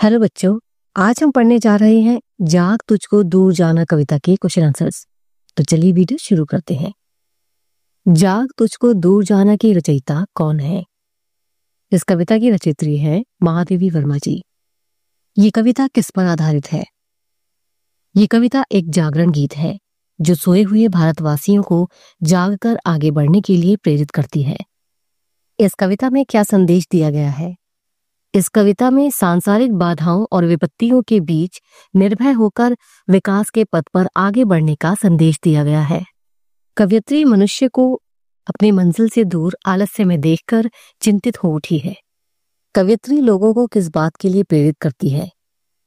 Hello बच्चों, आज हम पढ़ने जा रहे हैं जाग तुझको दूर जाना कविता के क्वेश्चन आंसर्स। तो चलिए वीडियो शुरू करते हैं। जाग तुझको दूर जाना की रचयिता कौन है? इस कविता की रचयित्री है महादेवी वर्मा जी। ये कविता किस पर आधारित है? ये कविता एक जागरण गीत है जो सोए हुए भारतवासियों को जागकर आगे बढ़ने के लिए प्रेरित करती है। इस कविता में क्या संदेश दिया गया है? इस कविता में सांसारिक बाधाओं और विपत्तियों के बीच निर्भय होकर विकास के पथ पर आगे बढ़ने का संदेश दिया गया है। कवयित्री मनुष्य को अपनी मंजिल से दूर आलस्य में देखकर चिंतित हो उठी है। कवयित्री लोगों को किस बात के लिए प्रेरित करती है?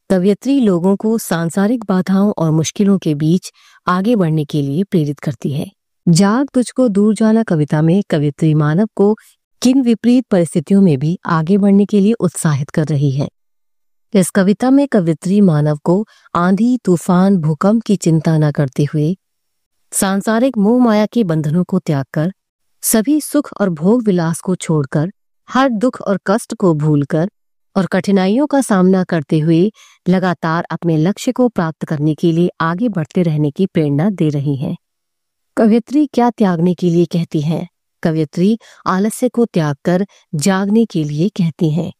कवयित्री लोगों को सांसारिक बाधाओं और मुश्किलों के बीच आगे बढ़ने के लिए प्रेरित करती है। जाग तुझको दूर जाना कविता में कवयित्री मानव को किन विपरीत परिस्थितियों में भी आगे बढ़ने के लिए उत्साहित कर रही है। इस कविता में कवयित्री मानव को आंधी, तूफान, भूकंप की चिंता न करते हुए सांसारिक मोह माया के बंधनों को त्याग कर, सभी सुख और भोग विलास को छोड़कर, हर दुख और कष्ट को भूलकर और कठिनाइयों का सामना करते हुए लगातार अपने लक्ष्य को प्राप्त करने के लिए आगे बढ़ते रहने की प्रेरणा दे रही है। कवयित्री क्या त्यागने के लिए कहती है? कवयित्री आलस्य को त्याग कर जागने के लिए कहती हैं।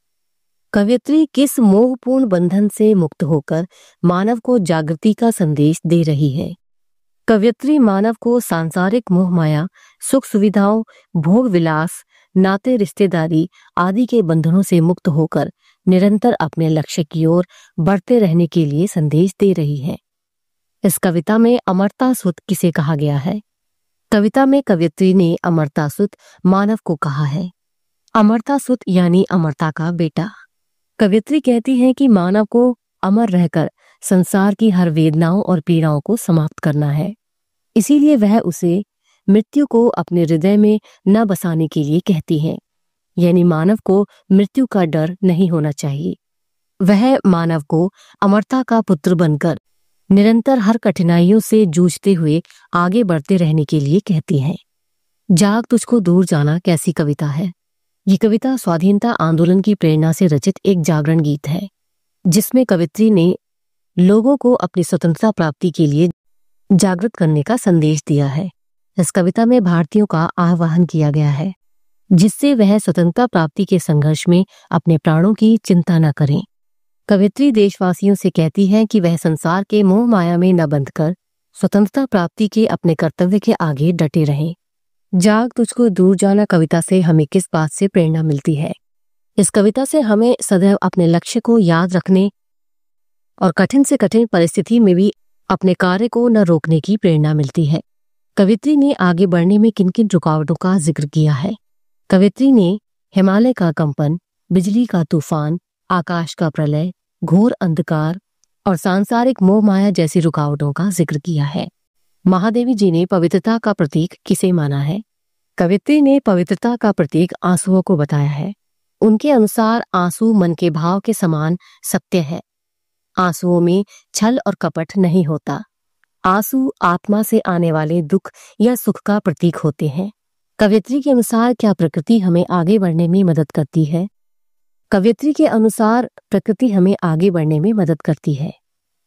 कवयित्री किस मोहपूर्ण बंधन से मुक्त होकर मानव को जागृति का संदेश दे रही है? कवयित्री मानव को सांसारिक मोह माया, सुख सुविधाओं, भोग विलास, नाते रिश्तेदारी आदि के बंधनों से मुक्त होकर निरंतर अपने लक्ष्य की ओर बढ़ते रहने के लिए संदेश दे रही है। इस कविता में अमरता सुत किसे कहा गया है? कविता में कवयित्री ने अमरता सुत मानव को कहा है। अमरता सुत यानी अमरता का बेटा। कवयित्री कहती है कि मानव को अमर रहकर संसार की हर वेदनाओं और पीड़ाओं को समाप्त करना है। इसीलिए वह उसे मृत्यु को अपने हृदय में न बसाने के लिए कहती है। यानी मानव को मृत्यु का डर नहीं होना चाहिए। वह मानव को अमरता का पुत्र बनकर निरंतर हर कठिनाइयों से जूझते हुए आगे बढ़ते रहने के लिए कहती है। जाग तुझको दूर जाना कैसी कविता है? ये कविता स्वाधीनता आंदोलन की प्रेरणा से रचित एक जागरण गीत है, जिसमें कवयित्री ने लोगों को अपनी स्वतंत्रता प्राप्ति के लिए जागृत करने का संदेश दिया है। इस कविता में भारतीयों का आह्वान किया गया है, जिससे वह स्वतंत्रता प्राप्ति के संघर्ष में अपने प्राणों की चिंता न करें। कवयित्री देशवासियों से कहती है कि वह संसार के मोह माया में न बंधकर स्वतंत्रता प्राप्ति के अपने कर्तव्य के आगे डटे रहें। जाग तुझको दूर जाना कविता से हमें किस बात से प्रेरणा मिलती है? इस कविता से हमें सदैव अपने लक्ष्य को याद रखने और कठिन से कठिन परिस्थिति में भी अपने कार्य को न रोकने की प्रेरणा मिलती है। कवयित्री ने आगे बढ़ने में किन किन रुकावटों का जिक्र किया है? कवयित्री ने हिमालय का कंपन, बिजली का तूफान, आकाश का प्रलय, घोर अंधकार और सांसारिक मोह माया जैसी रुकावटों का जिक्र किया है। महादेवी जी ने पवित्रता का प्रतीक किसे माना है? कवयित्री ने पवित्रता का प्रतीक आंसुओं को बताया है। उनके अनुसार आंसू मन के भाव के समान सत्य है। आंसुओं में छल और कपट नहीं होता। आंसू आत्मा से आने वाले दुख या सुख का प्रतीक होते हैं। कवयित्री के अनुसार क्या प्रकृति हमें आगे बढ़ने में मदद करती है? कवयित्री के अनुसार प्रकृति हमें आगे बढ़ने में मदद करती है।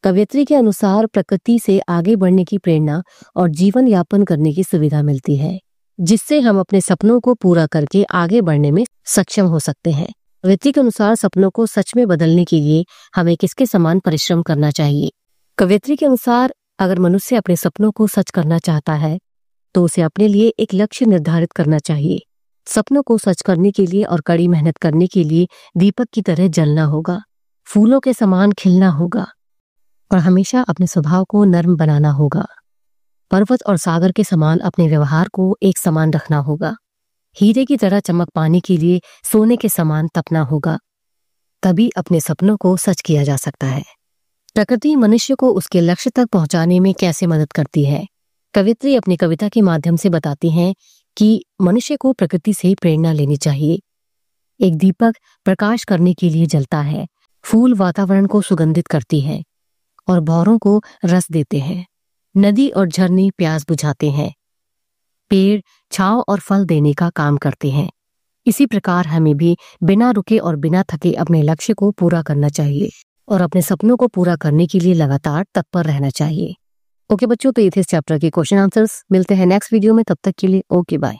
कवयित्री के अनुसार प्रकृति से आगे बढ़ने की प्रेरणा और जीवन यापन करने की सुविधा मिलती है, जिससे हम अपने सपनों को पूरा करके आगे बढ़ने में सक्षम हो सकते हैं। कवयित्री के अनुसार सपनों को सच में बदलने के लिए हमें किसके समान परिश्रम करना चाहिए? कवयित्री के अनुसार अगर मनुष्य अपने सपनों को सच करना चाहता है तो उसे अपने लिए एक लक्ष्य निर्धारित करना चाहिए। सपनों को सच करने के लिए और कड़ी मेहनत करने के लिए दीपक की तरह जलना होगा, फूलों के समान खिलना होगा और हमेशा अपने स्वभाव को नर्म बनाना होगा। पर्वत और सागर के समान अपने व्यवहार को एक समान रखना होगा। हीरे की तरह चमक पाने के लिए सोने के समान तपना होगा। तभी अपने सपनों को सच किया जा सकता है। प्रकृति मनुष्य को उसके लक्ष्य तक पहुंचाने में कैसे मदद करती है? कवयित्री अपनी कविता के माध्यम से बताती हैं कि मनुष्य को प्रकृति से प्रेरणा लेनी चाहिए। एक दीपक प्रकाश करने के लिए जलता है, फूल वातावरण को सुगंधित करती है और भौरों को रस देते हैं। नदी और झरने प्यास बुझाते हैं। पेड़ छांव और फल देने का काम करते हैं। इसी प्रकार हमें भी बिना रुके और बिना थके अपने लक्ष्य को पूरा करना चाहिए और अपने सपनों को पूरा करने के लिए लगातार तत्पर रहना चाहिए। ओके बच्चों, तो ये थे इस चैप्टर के क्वेश्चन आंसर्स। मिलते हैं नेक्स्ट वीडियो में, तब तक के लिए ओके बाय।